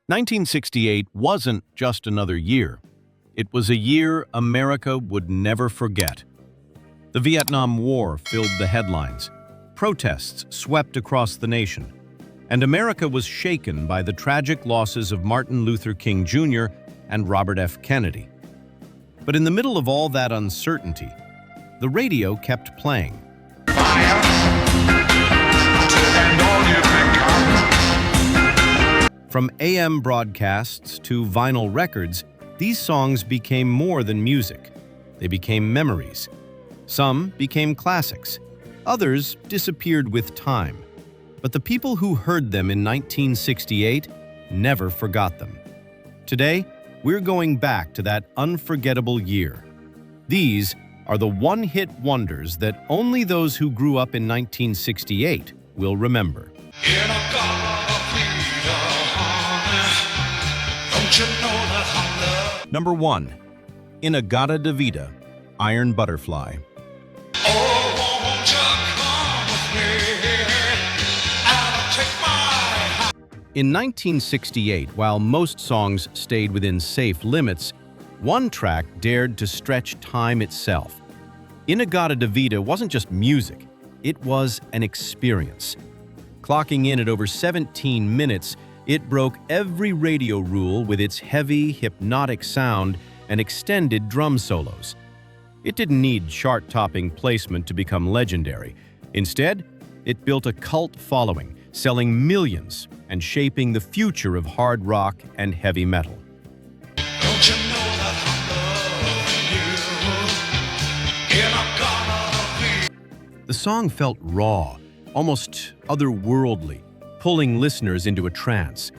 1968 wasn't just another year. It was a year America would never forget. The Vietnam War filled the headlines. Protests swept across the nation. And America was shaken by the tragic losses of Martin Luther King Jr. and Robert F. Kennedy. But in the middle of all that uncertainty, the radio kept playing. From AM broadcasts to vinyl records, these songs became more than music. They became memories. Some became classics. Others disappeared with time. But the people who heard them in 1968 never forgot them. Today, we're going back to that unforgettable year. These are the one-hit wonders that only those who grew up in 1968 will remember. Number 1. In-A-Gadda-Da-Vida, Iron Butterfly. In 1968, while most songs stayed within safe limits, one track dared to stretch time itself. In-A-Gadda-Da-Vida wasn't just music, it was an experience. Clocking in at over 17 minutes, it broke every radio rule with its heavy, hypnotic sound and extended drum solos. It didn't need chart-topping placement to become legendary. Instead, it built a cult following, selling millions and shaping the future of hard rock and heavy metal. Don't you know that I love you? The song felt raw, almost otherworldly, pulling listeners into a trance.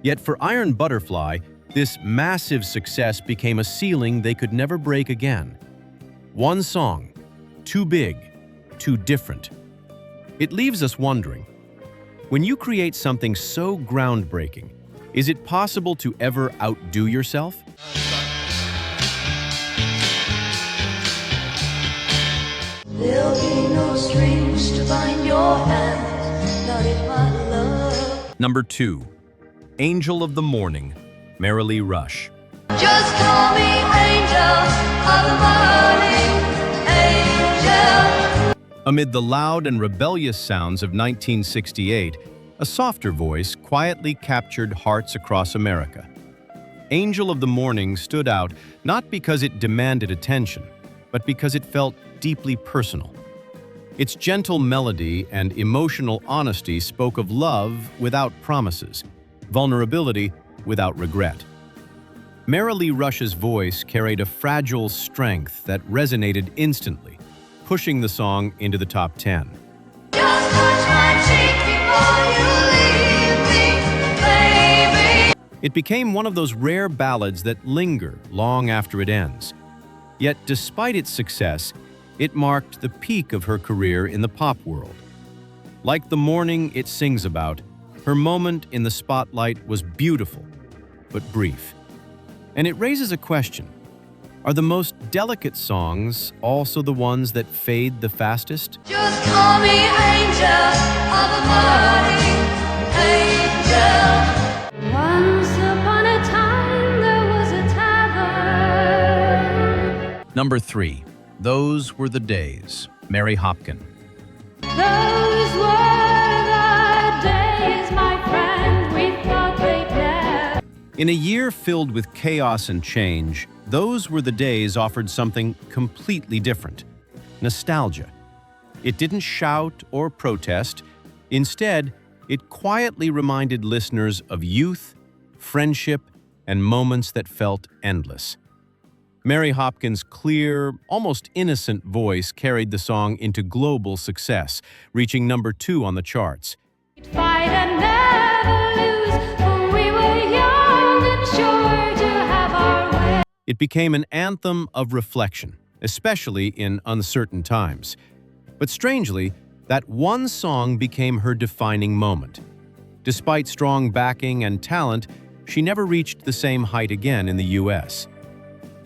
Yet for Iron Butterfly, this massive success became a ceiling they could never break again. One song, too big, too different. It leaves us wondering, when you create something so groundbreaking, is it possible to ever outdo yourself? There'll be no strings to bind your hands, not if my love. Number 2. Angel of the Morning, Merrilee Rush. Just call me angel of the morning, angel. Amid the loud and rebellious sounds of 1968, a softer voice quietly captured hearts across America. Angel of the Morning stood out not because it demanded attention, but because it felt deeply personal. Its gentle melody and emotional honesty spoke of love without promises, vulnerability without regret. Merrilee Rush's voice carried a fragile strength that resonated instantly, pushing the song into the top 10. Just touch my cheek before you leave me, baby. It became one of those rare ballads that linger long after it ends. Yet, despite its success, it marked the peak of her career in the pop world. Like the morning it sings about, her moment in the spotlight was beautiful, but brief. And it raises a question. Are the most delicate songs also the ones that fade the fastest? Just call me angel of the morning, angel. Once upon a time there was a tavern. Number 3. Those Were the Days, Mary Hopkin. Those were the days, my friend, we thought they'd never. In a year filled with chaos and change, Those Were the Days offered something completely different: nostalgia. It didn't shout or protest. Instead, it quietly reminded listeners of youth, friendship, and moments that felt endless. Mary Hopkin's clear, almost innocent voice carried the song into global success, reaching number 2 on the charts. Fight and never lose, for we were young and sure to have our way. It became an anthem of reflection, especially in uncertain times. But strangely, that one song became her defining moment. Despite strong backing and talent, she never reached the same height again in the US.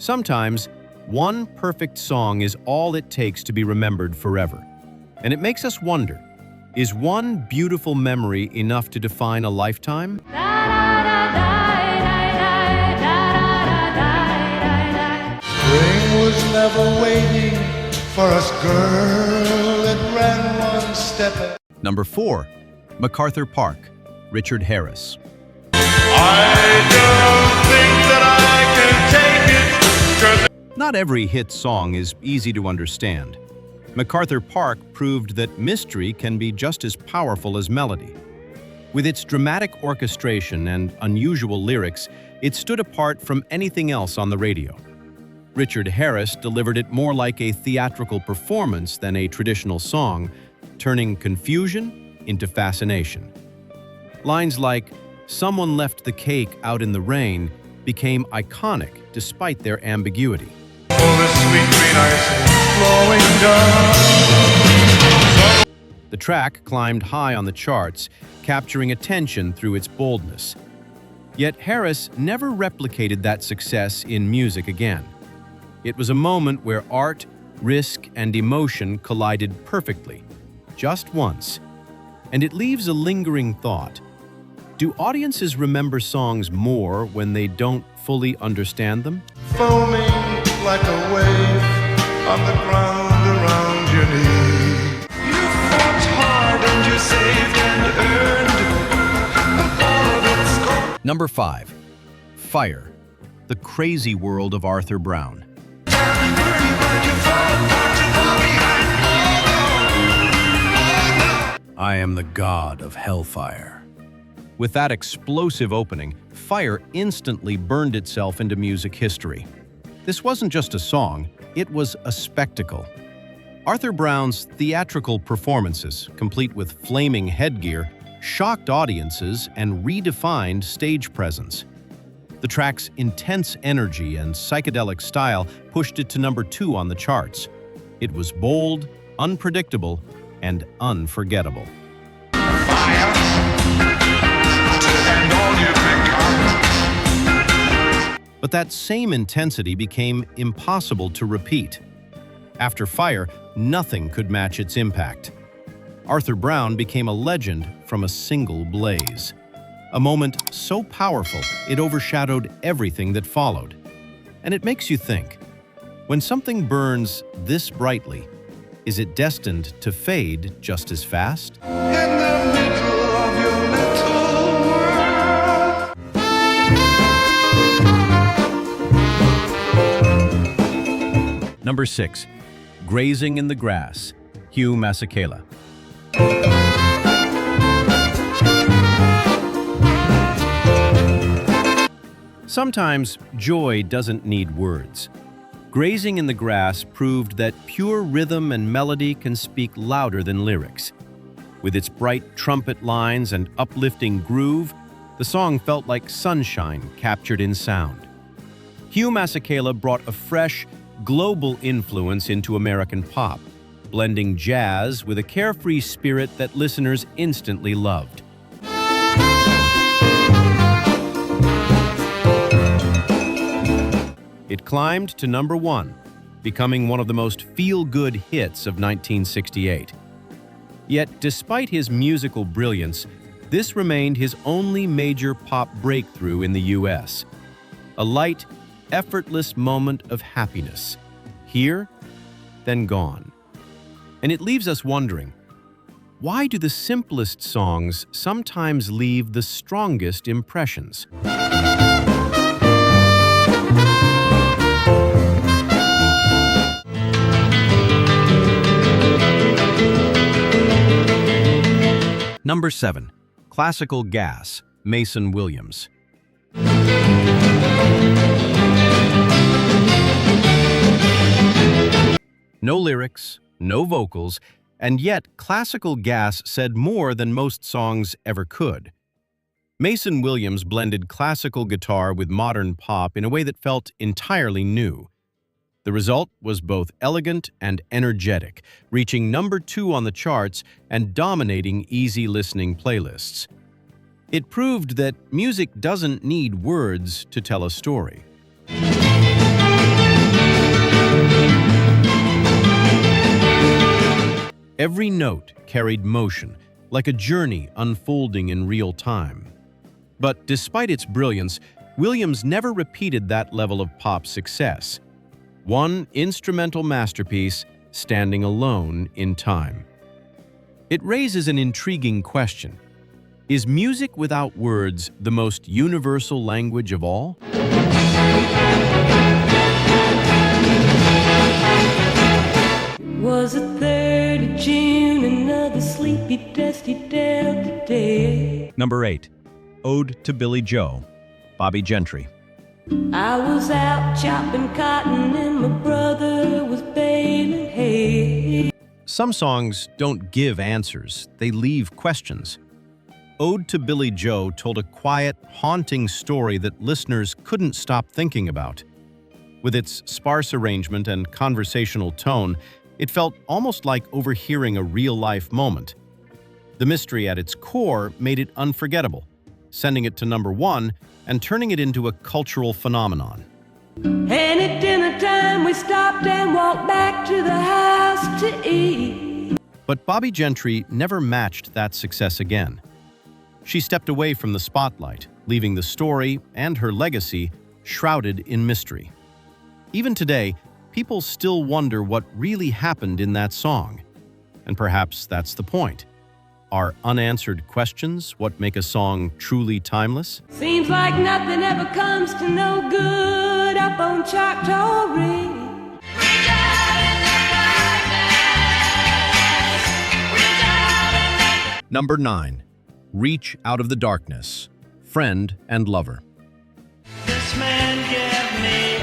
Sometimes, one perfect song is all it takes to be remembered forever. And it makes us wonder, is one beautiful memory enough to define a lifetime? Da, da, da, da. forever waiting for us, girl, that ran one step ahead. Number 4. MacArthur Park, Richard Harris. I don't think that I can take it, 'cause Not every hit song is easy to understand. MacArthur Park proved that mystery can be just as powerful as melody. With its dramatic orchestration and unusual lyrics, it stood apart from anything else on the radio. Richard Harris delivered it more like a theatrical performance than a traditional song, turning confusion into fascination. Lines like, "Someone left the cake out in the rain," became iconic despite their ambiguity. oh, the sweet green ice is flowing down. The track climbed high on the charts, capturing attention through its boldness. Yet Harris never replicated that success in music again. It was a moment where art, risk, and emotion collided perfectly, just once. And it leaves a lingering thought. Do audiences remember songs more when they don't fully understand them? Foaming like a wave on the ground around your knee. You fought hard and you saved and earned all of its gold. Number 5. Fire, the crazy world of Arthur Brown. I am the god of hellfire. With that explosive opening, fire instantly burned itself into music history. This wasn't just a song, it was a spectacle. Arthur Brown's theatrical performances, complete with flaming headgear, shocked audiences and redefined stage presence. The track's intense energy and psychedelic style pushed it to number 2 on the charts. It was bold, unpredictable, and unforgettable. Fire to end all you've become. But that same intensity became impossible to repeat. After Fire, nothing could match its impact. Arthur Brown became a legend from a single blaze. A moment so powerful, it overshadowed everything that followed. And it makes you think, when something burns this brightly, is it destined to fade just as fast? In the middle of your little world. Number 6. Grazing in the Grass, Hugh Masekela. Sometimes joy doesn't need words. Grazing in the Grass proved that pure rhythm and melody can speak louder than lyrics. With its bright trumpet lines and uplifting groove, the song felt like sunshine captured in sound. Hugh Masekela brought a fresh, global influence into American pop, blending jazz with a carefree spirit that listeners instantly loved. It climbed to number 1, becoming one of the most feel-good hits of 1968. Yet, despite his musical brilliance, this remained his only major pop breakthrough in the US. A light, effortless moment of happiness. Here, then gone. And it leaves us wondering, why do the simplest songs sometimes leave the strongest impressions? Number 7. Classical Gas, Mason Williams. No lyrics, no vocals, and yet classical gas said more than most songs ever could. Mason Williams blended classical guitar with modern pop in a way that felt entirely new. The result was both elegant and energetic, reaching number 2 on the charts and dominating easy listening playlists. It proved that music doesn't need words to tell a story. Every note carried motion, like a journey unfolding in real time. But despite its brilliance, Williams never repeated that level of pop success. One instrumental masterpiece standing alone in time. It raises an intriguing question. Is music without words the most universal language of all? Was the 3rd of June, another sleepy, dusty Delta day. Number 8. Ode to Billie Joe, Bobby Gentry. I was out chopping cotton and my brother was baling hay. Some songs don't give answers, they leave questions. Ode to Billie Joe told a quiet, haunting story that listeners couldn't stop thinking about. With its sparse arrangement and conversational tone, it felt almost like overhearing a real-life moment. The mystery at its core made it unforgettable, sending it to number 1 and turning it into a cultural phenomenon. And at dinner time we stopped and walked back to the house to eat. But Bobby Gentry never matched that success again. She stepped away from the spotlight, leaving the story and her legacy shrouded in mystery. Even today, people still wonder what really happened in that song. And perhaps that's the point. Are unanswered questions what make a song truly timeless? Seems like nothing ever comes to no good up on Choctaw Ridge. Number 9. Reach Out of the Darkness, Friend and Lover. This man gave me a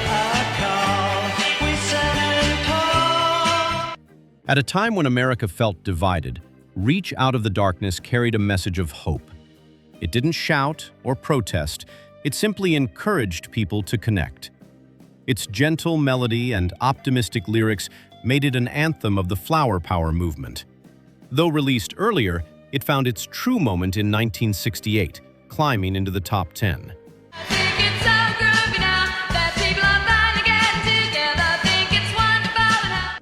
call. We sat and talked. At a time when America felt divided, Reach Out of the Darkness carried a message of hope. It didn't shout or protest, it simply encouraged people to connect. Its gentle melody and optimistic lyrics made it an anthem of the flower power movement. Though released earlier, it found its true moment in 1968, climbing into the top 10.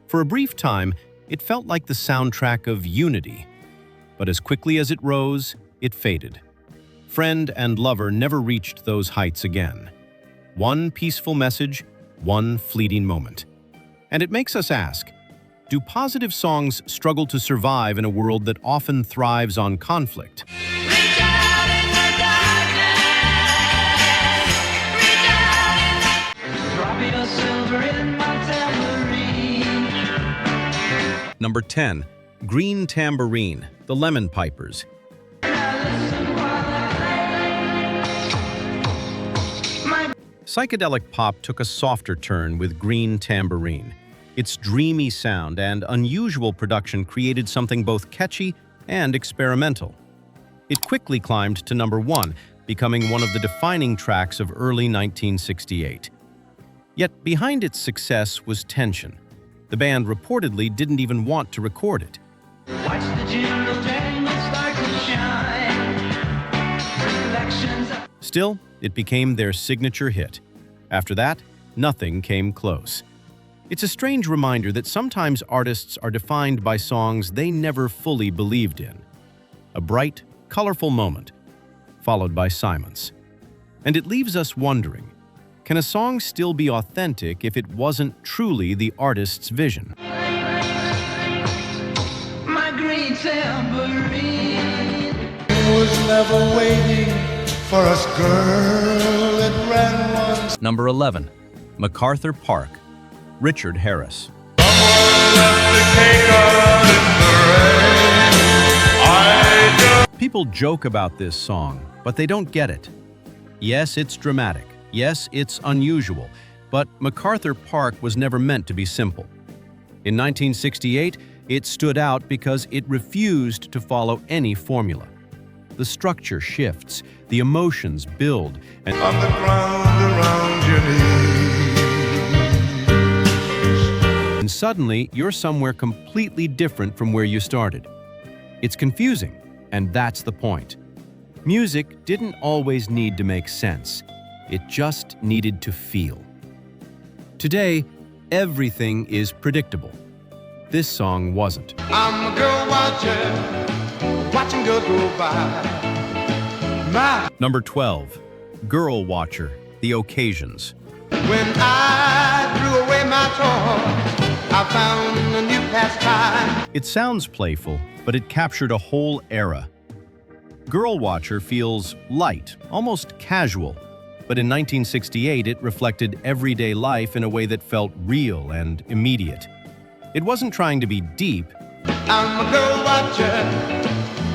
For a brief time, it felt like the soundtrack of unity. But as quickly as it rose, it faded. Friend and Lover never reached those heights again. One peaceful message, one fleeting moment. And it makes us ask, do positive songs struggle to survive in a world that often thrives on conflict? Number 10. Green Tambourine, The Lemon Pipers. Psychedelic pop took a softer turn with Green Tambourine. Its dreamy sound and unusual production created something both catchy and experimental. It quickly climbed to number 1, becoming one of the defining tracks of early 1968. Yet behind its success was tension. The band reportedly didn't even want to record it. Watch the jingle jangle start to shine. Reflections of Still, it became their signature hit. After that, nothing came close. It's a strange reminder that sometimes artists are defined by songs they never fully believed in. A bright, colorful moment, followed by silence. And it leaves us wondering, can a song still be authentic if it wasn't truly the artist's vision? my green tambourine. Was never waiting for us, girl. It ran once. Number 11. MacArthur Park, Richard Harris. People joke about this song, but they don't get it. Yes, it's dramatic. Yes, it's unusual. But MacArthur Park was never meant to be simple. In 1968, it stood out because it refused to follow any formula. The structure shifts, the emotions build, and On the ground around your knees. suddenly you're somewhere completely different from where you started. It's confusing, and that's the point. Music didn't always need to make sense. It just needed to feel. Today, everything is predictable. This song wasn't. I'm a girl watcher, watching girls go by. My, Number 12. Girl Watcher, The Occasions. when I threw away my It sounds playful, but it captured a whole era. Girl Watcher feels light, almost casual, but in 1968 it reflected everyday life in a way that felt real and immediate. It wasn't trying to be deep. I'm a girl watcher.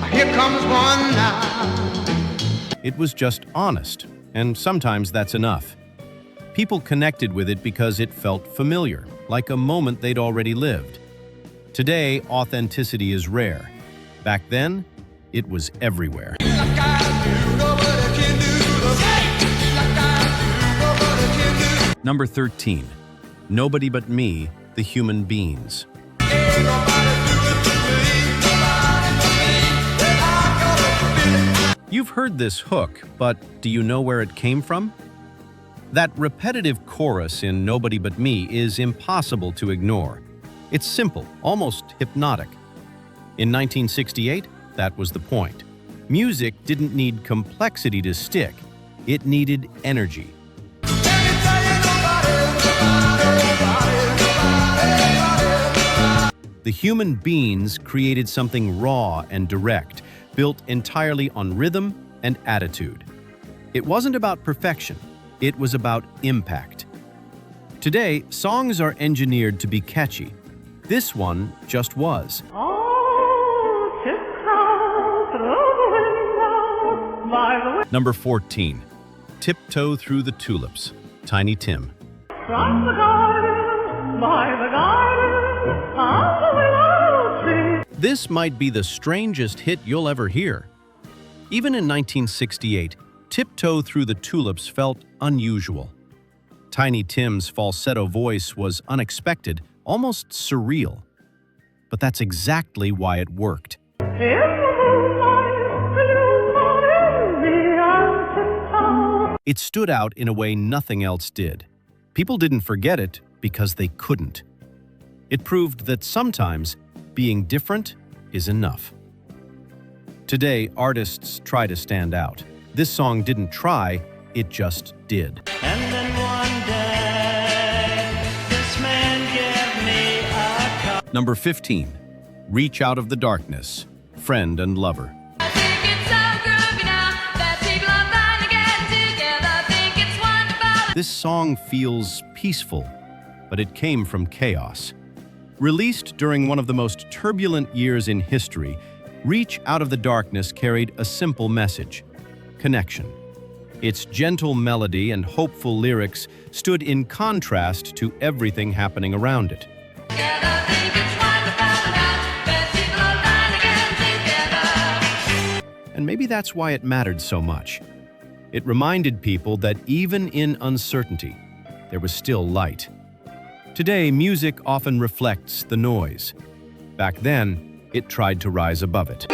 Here comes one now. It was just honest, and sometimes that's enough. People connected with it because it felt familiar, like a moment they'd already lived. Today, authenticity is rare. Back then, it was everywhere. Number 13. Nobody But Me, The Human Beings. You've heard this hook, but do you know where it came from? That repetitive chorus in Nobody But Me is impossible to ignore. It's simple, almost hypnotic. In 1968, that was the point. Music didn't need complexity to stick. It needed energy. The Human Beings created something raw and direct, built entirely on rhythm and attitude. It wasn't about perfection, it was about impact. Today, songs are engineered to be catchy. This one just was. Number 14. Tiptoe Through the Tulips, Tiny Tim. From the garden, by the garden, on the willow tree. This might be the strangest hit you'll ever hear. Even in 1968, Tiptoe Through the Tulips felt unusual. Tiny Tim's falsetto voice was unexpected, almost surreal. But that's exactly why it worked. In the moonlight, you wanted me on tiptoe. It stood out in a way nothing else did. People didn't forget it because they couldn't. It proved that sometimes being different is enough. Today, artists try to stand out. This song didn't try, it just did. And then one day, this man gave me a call. Number 15. Reach Out of the Darkness, Friend and Lover. I think it's so groovy now that people are finally getting together. I think it's wonderful. This song feels peaceful, but it came from chaos. Released during one of the most turbulent years in history, Reach Out of the Darkness carried a simple message: connection. Its gentle melody and hopeful lyrics stood in contrast to everything happening around it. Together, I think it's wonderful now that people are finally getting together. And maybe that's why it mattered so much. It reminded people that even in uncertainty, there was still light. Today, music often reflects the noise. Back then, it tried to rise above it.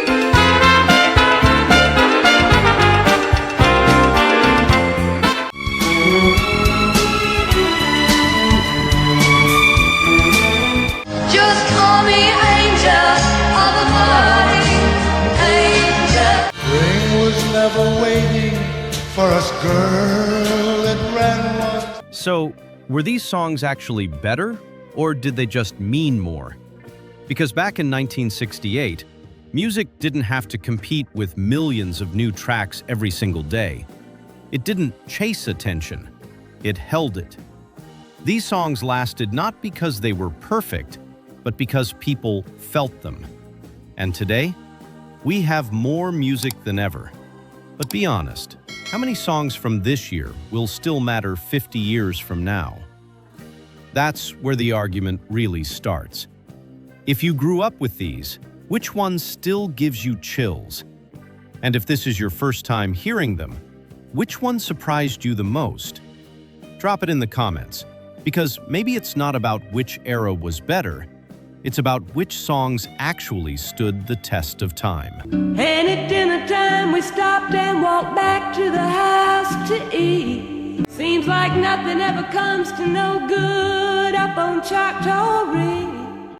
Just call me angel of the morning, angel. Spring was never waiting for us, girl. It ran once. So, were these songs actually better, or did they just mean more? Because back in 1968, music didn't have to compete with millions of new tracks every single day. It didn't chase attention, it held it. These songs lasted not because they were perfect, but because people felt them. And today, we have more music than ever. But be honest, how many songs from this year will still matter 50 years from now? That's where the argument really starts. If you grew up with these, which one still gives you chills? And if this is your first time hearing them, which one surprised you the most? Drop it in the comments, because maybe it's not about which era was better, it's about which songs actually stood the test of time. And at dinner time we stopped and walked back to the house to eat. Seems like nothing ever comes to no good up on Choctaw Ridge.